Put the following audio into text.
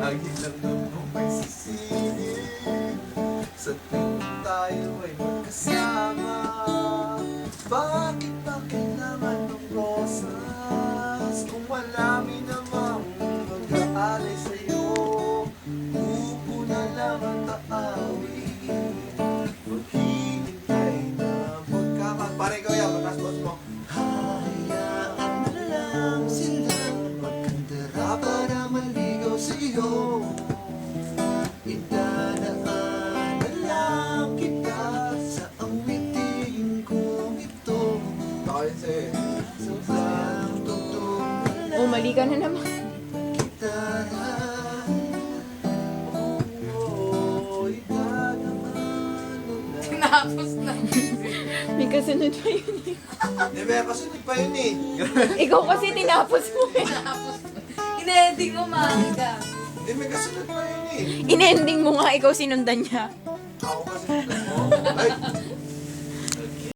Lagi lang naman may sisingin sa tuwing tayo ay magkasama. Bakit ba kailangan ng rosas kung marami namang mag-aalay sa'yo? Upo na lang ang taawin, maghihintay na pare, ikaw yan, magkasbos mo. Hayaan mo lang silang magkandara para maligaw sa'yo. Idadaan na lang kita sa awitin kong ito. Bakit sa'yo? Sobrang totoo na lang. Oh, mali ka na naman. Kita Tinapos na. May kasunod pa yun eh. Di ba, kasunod pa yun eh. Ikaw kasi tinapos mo eh. Tinapos na. Inending mo, maaga. Di ba, kasunod pa yun eh. Inending mo nga, ikaw sinundan niya. Ako kasi. Ay,